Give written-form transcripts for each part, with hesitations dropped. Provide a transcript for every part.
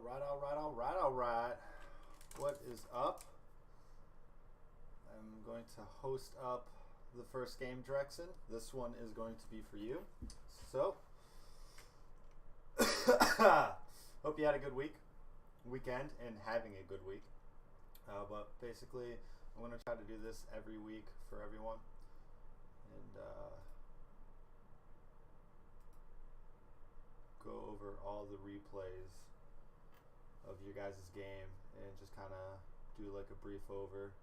Alright. What is up? I'm going to host up the first game, Drexxin. This one is going to be for you. So, hope you had a good weekend, and having a good week. But basically, I'm going to try to do this every week for everyone. And go over all the replays of your guys' game and just kind of do like a brief over.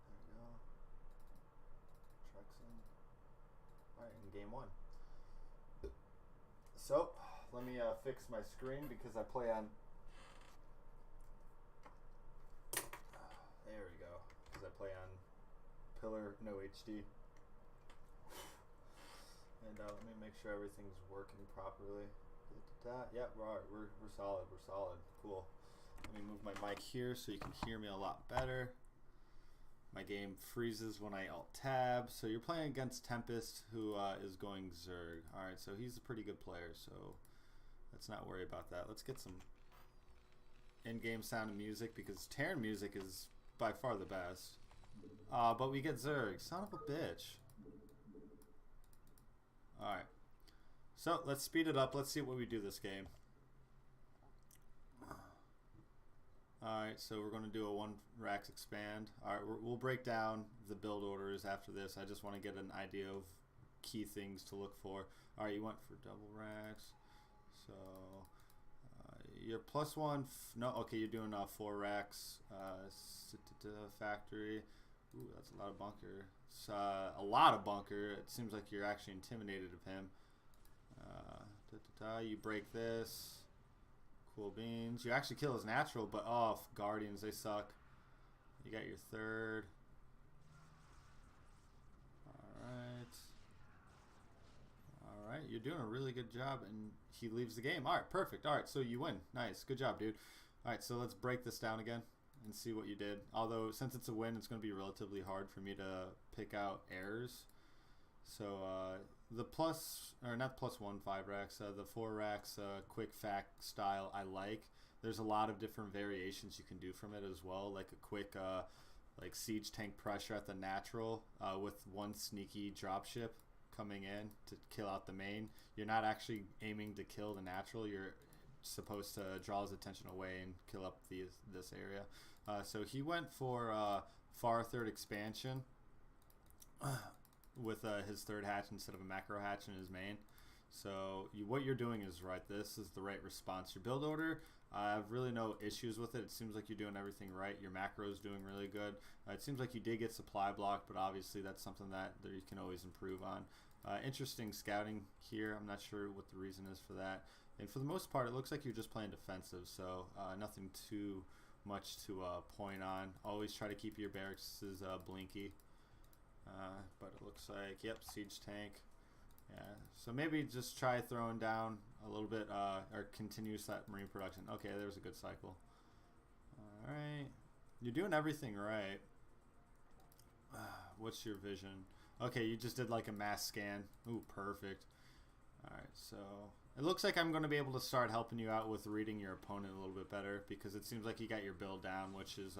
There we go. Drexxin. Alright, in game one. So, let me fix my screen because I play on... There we go. Because I play on Pillar No HD. And let me make sure everything's working properly. Yeah, we're solid. We're solid. Cool. Let me move my mic here so you can hear me a lot better. My game freezes when I alt-tab. So you're playing against Tempest, who is going Zerg. Alright, so he's a pretty good player, so let's not worry about that. Let's get some in-game sound and music, because Terran music is by far the best. But we get Zerg. Son of a bitch. Alright. So, let's speed it up. Let's see what we do this game. Alright, so we're going to do a 1 racks expand. Alright, we'll break down the build orders after this. I just want to get an idea of key things to look for. Alright, you went for double racks. So, you're +1. No, okay, you're doing 4 racks. Factory. Ooh, that's a lot of bunker. It's, a lot of bunker. It seems like you're actually intimidated of him. You break this. Cool beans. You actually kill his natural, but Guardians, they suck. You got your 3rd. Alright, you're doing a really good job, and he leaves the game. Alright, perfect. Alright, so you win. Nice. Good job, dude. Alright, so let's break this down again and see what you did. Although, since it's a win, it's going to be relatively hard for me to pick out errors. So, the not +1 5 racks, the 4 racks quick fact style I like. There's a lot of different variations you can do from it as well, like a quick like siege tank pressure at the natural with 1 sneaky dropship coming in to kill out the main. You're not actually aiming to kill the natural, you're supposed to draw his attention away and kill up this area. So he went for far 3rd expansion with his 3rd hatch instead of a macro hatch in his main. So what you're doing is right. This is the right response. Your build order, I have really no issues with it. It seems like you're doing everything right. Your macro is doing really good. It seems like you did get supply block, but obviously that's something that you can always improve on. Interesting scouting here. I'm not sure what the reason is for that. And for the most part, it looks like you're just playing defensive, so nothing too much to point on. Always try to keep your barracks blinky. But it looks like, yep, siege tank. Yeah, so maybe just try throwing down a little bit, or continuous that marine production. Okay, there's a good cycle. Alright, you're doing everything right. What's your vision? Okay, you just did like a mass scan. Ooh, perfect. Alright, so it looks like I'm going to be able to start helping you out with reading your opponent a little bit better, because it seems like you got your build down, which is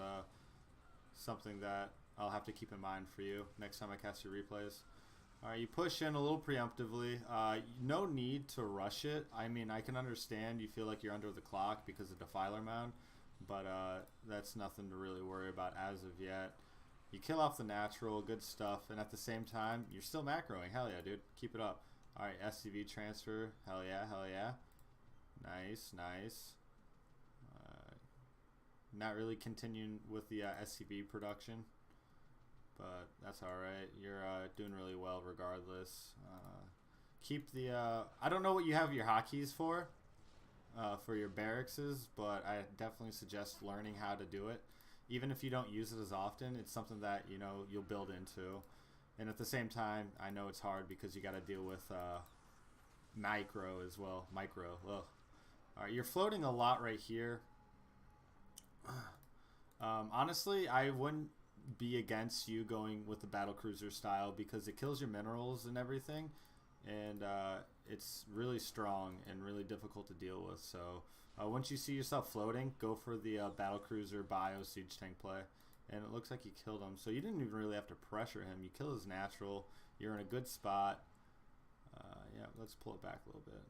something that I'll have to keep in mind for you next time I cast your replays. Alright, you push in a little preemptively. No need to rush it. I mean, I can understand you feel like you're under the clock because of Defiler Mound, but that's nothing to really worry about as of yet. You kill off the natural, good stuff, and at the same time, you're still macroing. Hell yeah, dude. Keep it up. Alright, SCV transfer. Hell yeah, hell yeah. Nice, nice. Not really continuing with the SCV production, but that's alright. You're doing really well regardless. Keep the... I don't know what you have your hotkeys for your barracks, but I definitely suggest learning how to do it. Even if you don't use it as often, it's something that, you know, you'll build into. And at the same time, I know it's hard because you got to deal with micro as well. Micro. Ugh. Alright, you're floating a lot right here. Honestly, I wouldn't be against you going with the battlecruiser style because it kills your minerals and everything. and it's really strong and really difficult to deal with. So once you see yourself floating, go for the battlecruiser bio siege tank play. And it looks like you killed him, so you didn't even really have to pressure him. You kill his natural. You're in a good spot. Yeah, let's pull it back a little bit.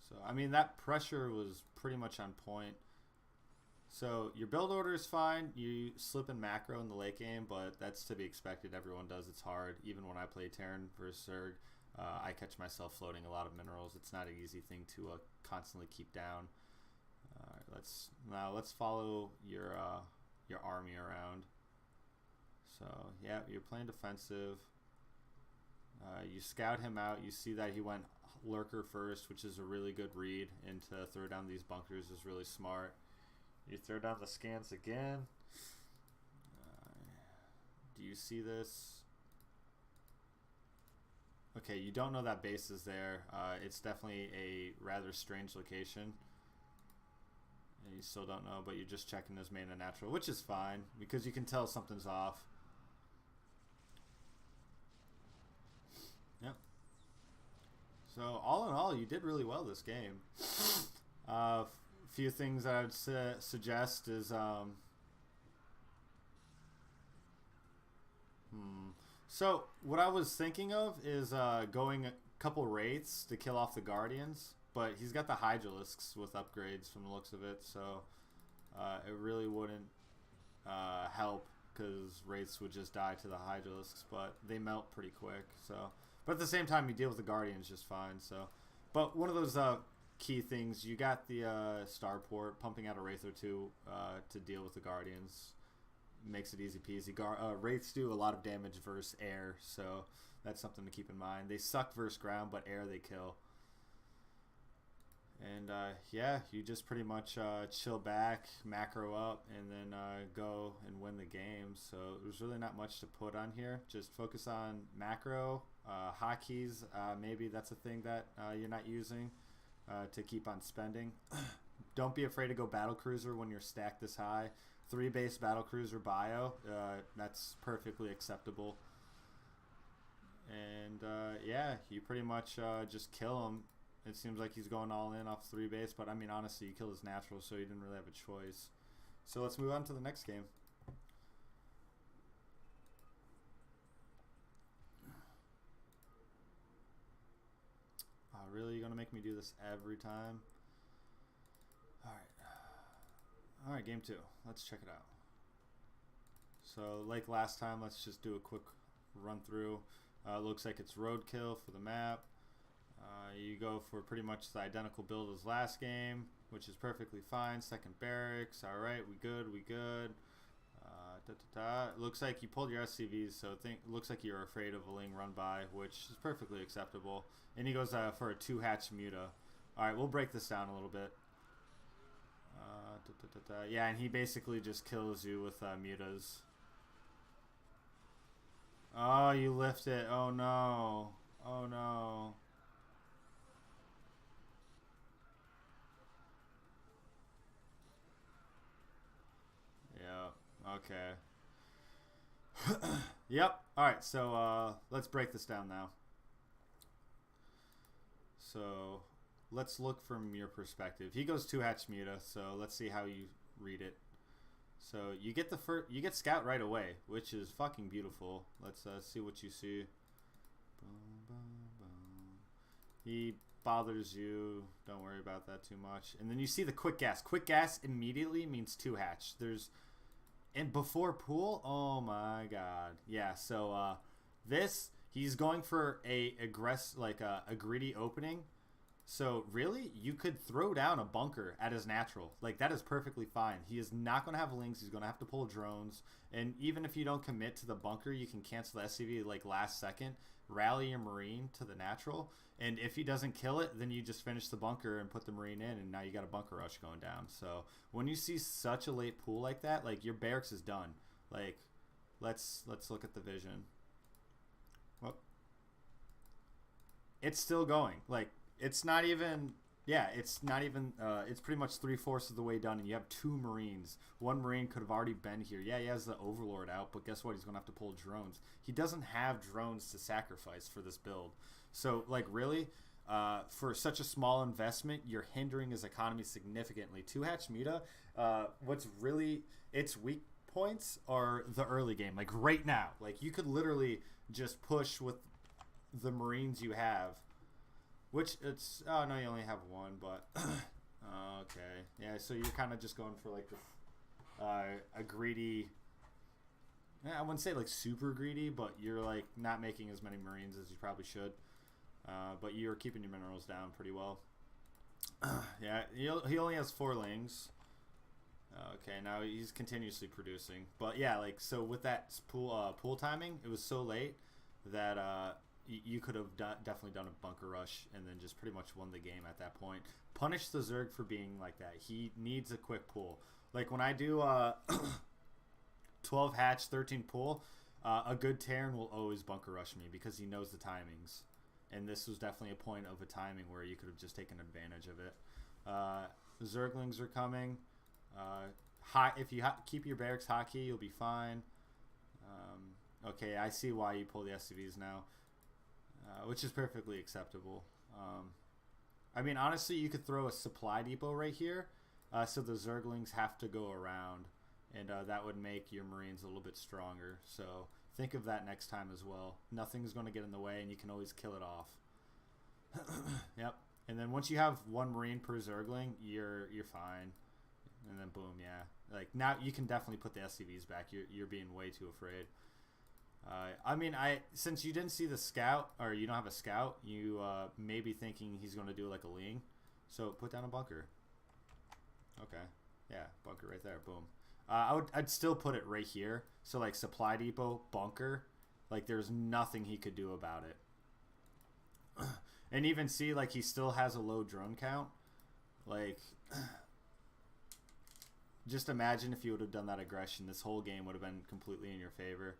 So I mean, that pressure was pretty much on point. So your build order is fine. You slip in macro in the late game, but that's to be expected. Everyone does. It's hard. Even when I play Terran versus Zerg, I catch myself floating a lot of minerals. It's not an easy thing to constantly keep down. Let's follow your army around. So yeah, you're playing defensive. You scout him out. You see that he went lurker first, which is a really good read, and to throw down these bunkers is really smart. You throw down the scans again. Do you see this? Okay, you don't know that base is there. It's definitely a rather strange location. And you still don't know, but you're just checking his main and natural, which is fine because you can tell something's off. Yep. So all in all, you did really well this game. Few things I would suggest is so what I was thinking of is going a couple wraiths to kill off the guardians, but he's got the hydralisks with upgrades from the looks of it, so it really wouldn't help because wraiths would just die to the hydralisks, but they melt pretty quick. So, but at the same time, you deal with the guardians just fine. So, but one of those key things, you got the starport, pumping out a wraith or two to deal with the guardians makes it easy peasy. Wraiths do a lot of damage versus air, so that's something to keep in mind. They suck versus ground, but air they kill. And yeah, you just pretty much chill back, macro up, and then go and win the game. So there's really not much to put on here. Just focus on macro, hotkeys. Maybe that's a thing that you're not using to keep on spending. Don't be afraid to go battlecruiser when you're stacked this high. 3 base battlecruiser bio, that's perfectly acceptable. And yeah, you pretty much just kill him. It seems like he's going all in off 3 base, but I mean, honestly, you killed his natural, so you didn't really have a choice. So let's move on to the next game. Really? You're going to make me do this every time? Alright, game 2. Let's check it out. So, like last time, let's just do a quick run through. Looks like it's roadkill for the map. You go for pretty much the identical build as last game, which is perfectly fine. Second barracks. Alright, we good. It looks like you pulled your SCVs, so looks like you're afraid of a Ling run by, which is perfectly acceptable. And he goes for a 2-hatch muta. Alright, we'll break this down a little bit. Yeah, and he basically just kills you with mutas. Oh, you lift it. Oh no. Oh no. Yeah, okay. Yep. Alright, so let's break this down now. So let's look from your perspective. He goes 2-hatch muta, so let's see how you read it. So you get you get scout right away, which is fucking beautiful. Let's see what you see. He bothers you. Don't worry about that too much. And then you see the quick gas. Quick gas immediately means 2-hatch. And before pool, oh my god. Yeah, so he's going for a greedy opening. So really, you could throw down a bunker at his natural. Like, that is perfectly fine. He is not going to have links. He's going to have to pull drones. And even if you don't commit to the bunker, you can cancel the SCV like last second, rally your Marine to the natural. And if he doesn't kill it, then you just finish the bunker and put the Marine in, and now you got a bunker rush going down. So when you see such a late pool like that, like, your barracks is done. Like, let's look at the vision. Well, it's still going. Like, it's not even, Yeah, it's not even. It's pretty much 3/4 of the way done, and you have 2 Marines. One Marine could have already been here. Yeah, he has the Overlord out, but guess what? He's gonna have to pull drones. He doesn't have drones to sacrifice for this build. So, like, really, for such a small investment, you're hindering his economy significantly. 2-hatch Muta. What's really its weak points are the early game. Like right now, like you could literally just push with the Marines you have. Which it's oh no, you only have one, but okay, yeah. So you're kind of just going for like a greedy. I wouldn't say like super greedy, but you're like not making as many Marines as you probably should. But you're keeping your minerals down pretty well. Yeah, he only has 4 lings. Okay, now he's continuously producing, but yeah, like so with that pool timing, it was so late that you could have definitely done a bunker rush and then just pretty much won the game at that point. Punish the Zerg for being like that. He needs a quick pull. Like when I do 12 hatch, 13 pull, a good Terran will always bunker rush me because he knows the timings. And this was definitely a point of a timing where you could have just taken advantage of it. The Zerglings are coming. If you keep your barracks hotkey, you'll be fine. Okay, I see why you pull the SCVs now. Which is perfectly acceptable. I mean, honestly, you could throw a supply depot right here, so the Zerglings have to go around, and that would make your Marines a little bit stronger. So think of that next time as well. Nothing's going to get in the way, and you can always kill it off. Yep. And then once you have 1 Marine per Zergling, you're fine. And then boom, yeah. Like now you can definitely put the SCVs back. You're being way too afraid. I mean, since you didn't see the scout, or you don't have a scout, you may be thinking he's going to do like a Ling. So put down a bunker. Okay. Yeah, bunker right there. Boom. I'd still put it right here. So like supply depot, bunker. Like there's nothing he could do about it. And even see like he still has a low drone count. Like just imagine if you would have done that aggression. This whole game would have been completely in your favor.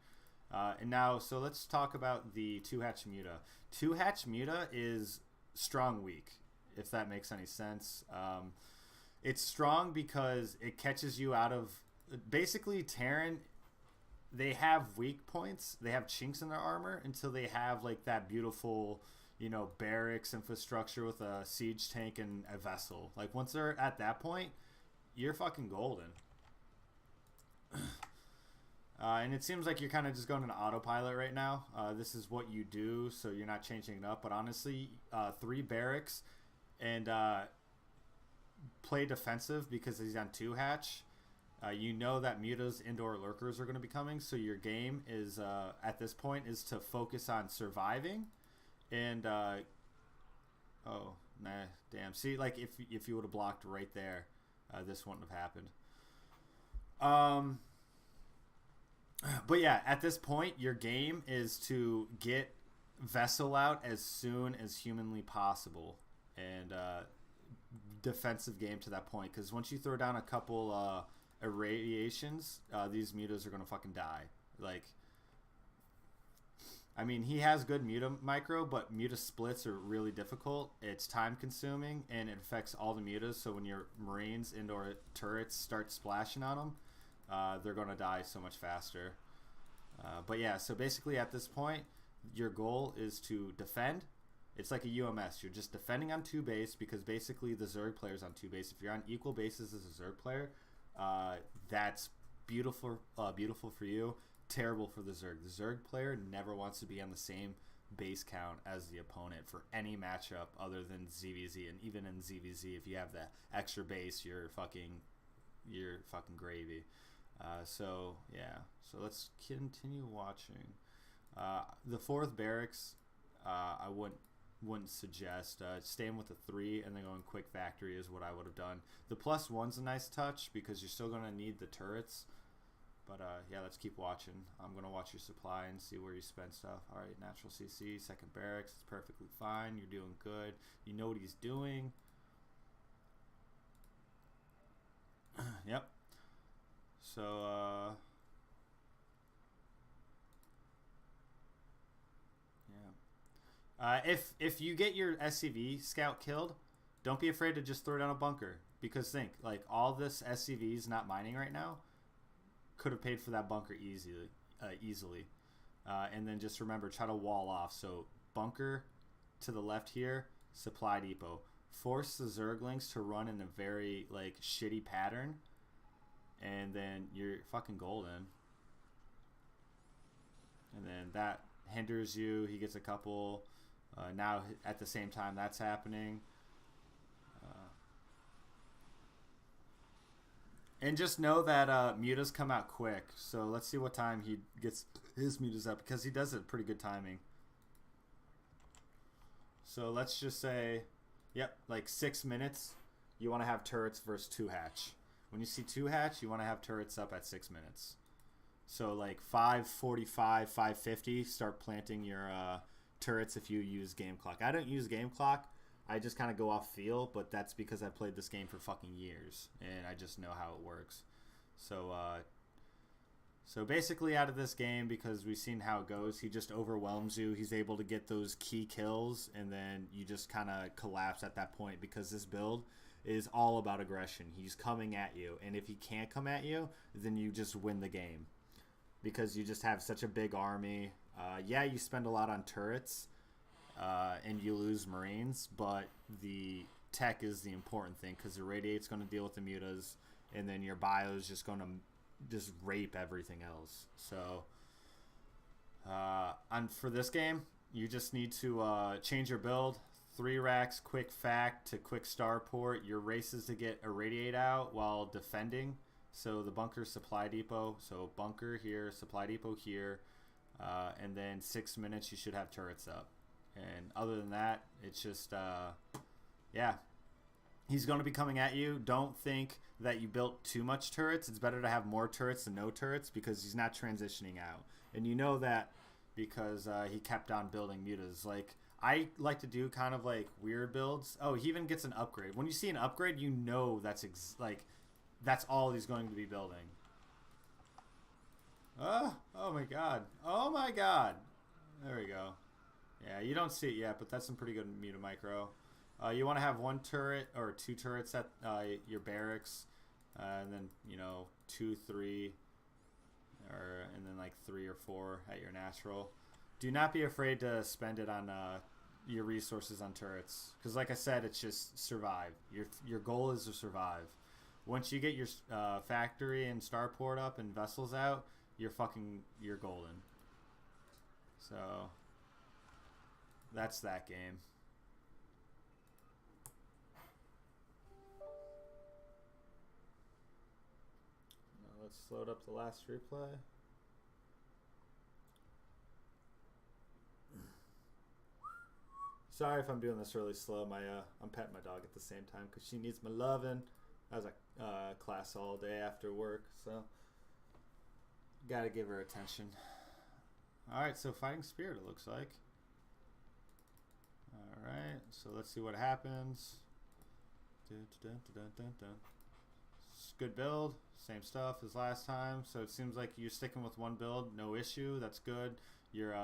And now, so let's talk about the 2-hatch Muta. 2-hatch Muta is strong weak, if that makes any sense. It's strong because it catches you out of... Basically, Terran, they have weak points. They have chinks in their armor until they have like that beautiful, you know, barracks infrastructure with a siege tank and a vessel. Like once they're at that point, you're fucking golden. And it seems like you're kind of just going into autopilot right now. This is what you do, so you're not changing it up. But honestly, 3 barracks and play defensive because he's on 2-hatch. You know that Muta's indoor lurkers are going to be coming, so your game is at this point is to focus on surviving. And oh nah, damn. See, like if you would have blocked right there, this wouldn't have happened. But yeah, at this point, your game is to get Vessel out as soon as humanly possible, and defensive game to that point. Because once you throw down a couple irradiations, these Mutas are gonna fucking die. Like, I mean, he has good Muta micro, but Muta splits are really difficult. It's time consuming, and it affects all the Mutas. So when your Marines indoor turrets start splashing on them, they're going to die so much faster. But yeah, so basically at this point, your goal is to defend. It's like a UMS. You're just defending on 2 base because basically the Zerg player's on 2 base. If you're on equal bases as a Zerg player, that's beautiful for you. Terrible for the Zerg. The Zerg player never wants to be on the same base count as the opponent for any matchup other than ZVZ. And even in ZVZ, if you have that extra base, you're fucking gravy. So yeah, so let's continue watching. The 4th barracks, I wouldn't suggest. Staying with the 3 and then going quick factory is what I would have done. The +1's a nice touch because you're still going to need the turrets. But yeah, let's keep watching. I'm going to watch your supply and see where you spend stuff. All right, natural CC, 2nd barracks. It's perfectly fine. You're doing good. You know what he's doing. Yep. So, yeah. If you get your SCV scout killed, Don't be afraid to just throw down a bunker. Because think, like, all this SCVs not mining right now could have paid for that bunker easily. And then just remember, try to wall off. So bunker to the left here, supply depot. Force the Zerglings to run in a very, like, shitty pattern. And then you're fucking golden. And then that hinders you. He gets a couple. Now, at the same time, that's happening. And just know that mutas come out quick. So let's see what time he gets his mutas up, because he does it pretty good timing. So let's just say, yep, like 6 minutes. You want to have turrets versus 2 hatch. When you see 2 hatch, you want to have turrets up at 6 minutes. So like 5:45, 5:50, start planting your turrets if you use game clock. I don't use game clock. I just kind of go off feel, but that's because I played this game for fucking years, and I just know how it works. So, so basically out of this game, because we've seen how it goes, he just overwhelms you. He's able to get those key kills, and then you just kind of collapse at that point, because this build is all about aggression. He's coming at you, and if he can't come at you, then you just win the game, because you just have such a big army. Yeah, you spend a lot on turrets, and you lose Marines, but the tech is the important thing, because the Radiate's going to deal with the mutas, and then your bio is just going to just rape everything else. So for this game, you just need to change your build. 3 racks, quick fact to quick starport. Your race is to get a Radiate out while defending. So the bunker supply depot. So bunker here, supply depot here. And then 6 minutes, you should have turrets up. And other than that, it's just, yeah. He's going to be coming at you. Don't think that you built too much turrets. It's better to have more turrets than no turrets, because he's not transitioning out. And you know that because he kept on building mutas. Like, I like to do kind of like weird builds. Oh, he even gets an upgrade. When you see an upgrade, you know that's that's all he's going to be building. Oh my god. Oh my god. There we go. Yeah, you don't see it yet, but that's some pretty good muta micro. You want to have 1 turret or 2 turrets at your barracks, and then 2, 3, and then like 3 or 4 at your natural. Do not be afraid to spend it on your resources on turrets, because like I said, it's just survive. Your goal is to survive. Once you get your factory and starport up and vessels out, you're golden. So that's that game. Now let's load up the last replay. Sorry if I'm doing this really slow. I'm petting my dog at the same time because she needs my loving. I was at class all day after work, so gotta give her attention. Alright, so Fighting Spirit, it looks like. Alright, so let's see what happens. Good build, same stuff as last time. So it seems like you're sticking with one build, no issue. That's good. You're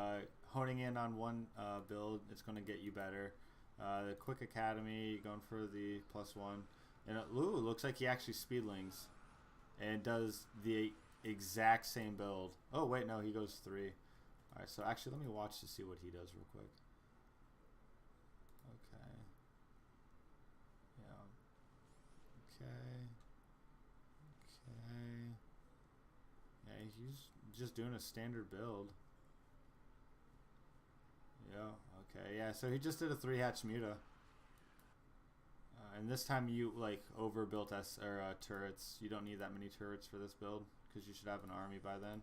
honing in on one build. It's going to get you better. The Quick Academy, going for the +1. And it looks like he actually speedlings and does the exact same build. Oh, wait, no, he goes 3. Alright, so actually let me watch to see what he does real quick. Okay. Yeah. Okay. Okay. Yeah, he's just doing a standard build. Yeah, okay. Yeah, so he just did a 3-hatch muta. And this time you overbuilt turrets. You don't need that many turrets for this build because you should have an army by then.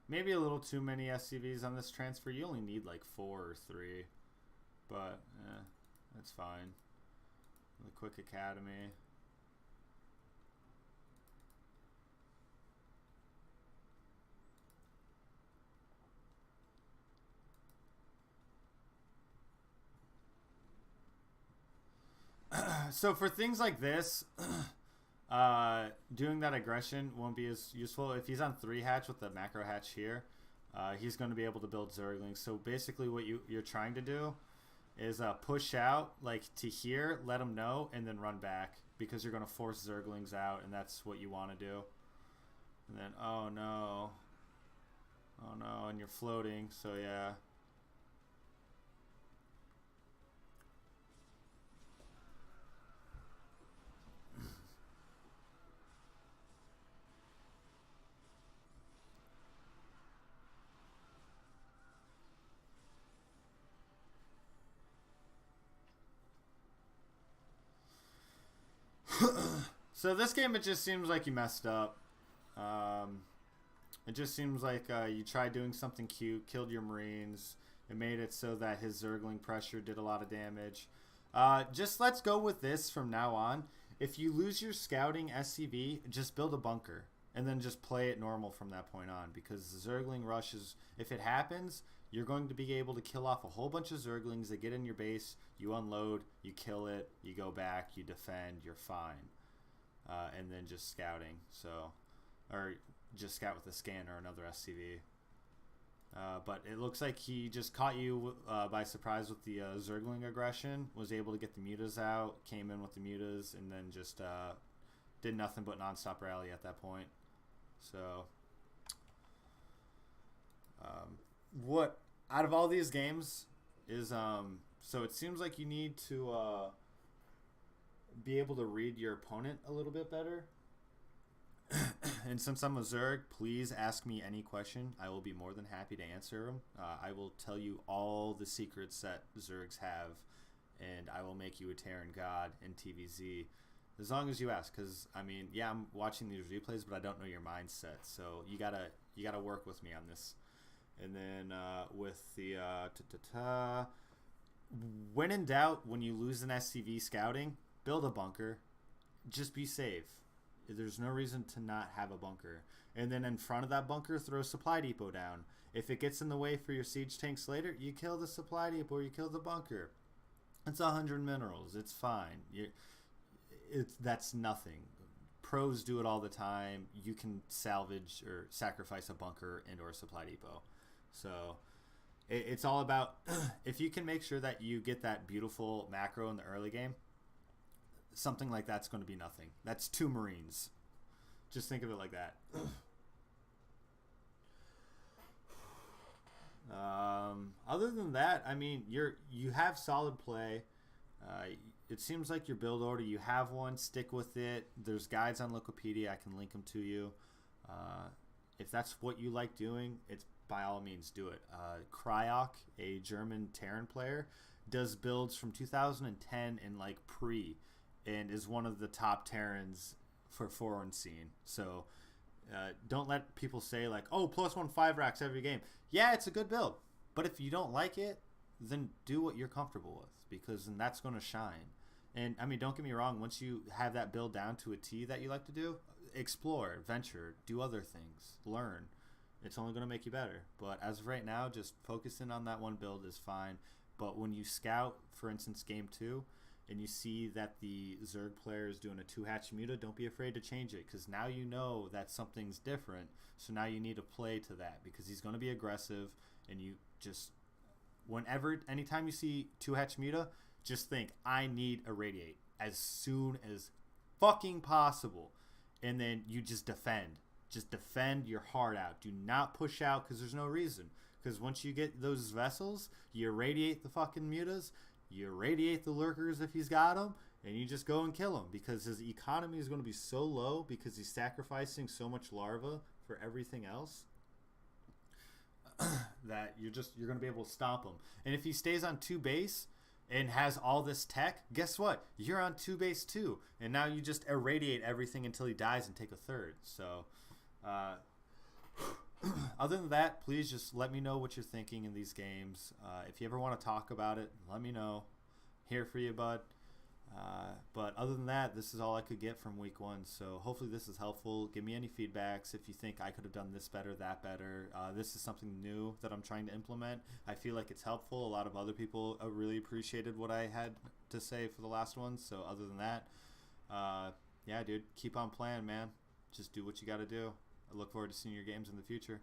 Maybe a little too many SCVs on this transfer. You only need like 4 or 3, but that's fine. The Quick Academy. So for things like this, doing that aggression won't be as useful. If he's on 3 hatch with the macro hatch here, he's going to be able to build Zerglings. So basically what you're trying to do is push out like to here, let him know, and then run back, because you're going to force Zerglings out, and that's what you want to do. And then, oh no, and you're floating, so yeah. So this game, it just seems like you messed up. It just seems like you tried doing something cute, killed your Marines. It made it so that his Zergling pressure did a lot of damage. Just let's go with this from now on. If you lose your scouting SCV, just build a bunker. And then just play it normal from that point on. Because the Zergling rushes, if it happens, you're going to be able to kill off a whole bunch of Zerglings that get in your base. You unload, you kill it, you go back, you defend, you're fine. And then just scouting. So, or just scout with a scan or another SCV. But it looks like he just caught you by surprise with the Zergling aggression. Was able to get the mutas out, came in with the mutas, and then just did nothing but non-stop rally at that point. So, what out of all these games is so it seems like you need to be able to read your opponent a little bit better. And since I'm a Zerg, please ask me any question. I will be more than happy to answer them. I will tell you all the secrets that Zergs have, and I will make you a Terran god in TVZ, as long as you ask. Because I mean, yeah, I'm watching these replays, but I don't know your mindset. So you gotta work with me on this. And then with the when in doubt, when you lose an SCV scouting, build a bunker. Just be safe. There's no reason to not have a bunker. And then in front of that bunker, throw a supply depot down. If it gets in the way for your siege tanks later, you kill the supply depot or you kill the bunker. It's 100 minerals. It's fine. That's nothing. Pros do it all the time. You can salvage or sacrifice a bunker and or a supply depot. So it's all about if you can make sure that you get that beautiful macro in the early game, something like that's going to be nothing. That's 2 Marines. Just think of it like that. Other than that, I mean, you have solid play. It seems like your build order, you have one. Stick with it. There's guides on Wikipedia. I can link them to you. If that's what you like doing, it's by all means do it. Kryok, a German Terran player, does builds from 2010 in like pre, and is one of the top Terrans for foreign scene. So don't let people say like, oh, +1 5 racks every game. Yeah, it's a good build, but if you don't like it, then do what you're comfortable with, because then that's going to shine. And I mean, don't get me wrong, once you have that build down to a T that you like to do, explore, venture, do other things, learn. It's only going to make you better. But as of right now, just focusing on that one build is fine. But when you scout, for instance, game 2, and you see that the Zerg player is doing a 2-hatch muta, don't be afraid to change it, because now you know that something's different. So now you need to play to that, because he's going to be aggressive, and you just, anytime you see 2-hatch muta, just think, I need a radiate as soon as fucking possible. And then you just defend. Just defend your heart out. Do not push out, because there's no reason. Because once you get those vessels, you irradiate the fucking mutas, you irradiate the lurkers if he's got them, and you just go and kill him, because his economy is going to be so low because he's sacrificing so much larva for everything else that you're going to be able to stomp him. And if he stays on 2 base and has all this tech, guess what? You're on 2 base too, and now you just irradiate everything until he dies and take a 3rd. So other than that, please just let me know what you're thinking in these games. If you ever want to talk about it, let me know. Here for you, bud. But other than that, this is all I could get from week 1. So hopefully this is helpful. Give me any feedbacks if you think I could have done this better, that better. This is something new that I'm trying to implement. I feel like it's helpful. A lot of other people really appreciated what I had to say for the last one. So other than that, yeah, dude, keep on playing, man. Just do what you got to do. I look forward to seeing your games in the future.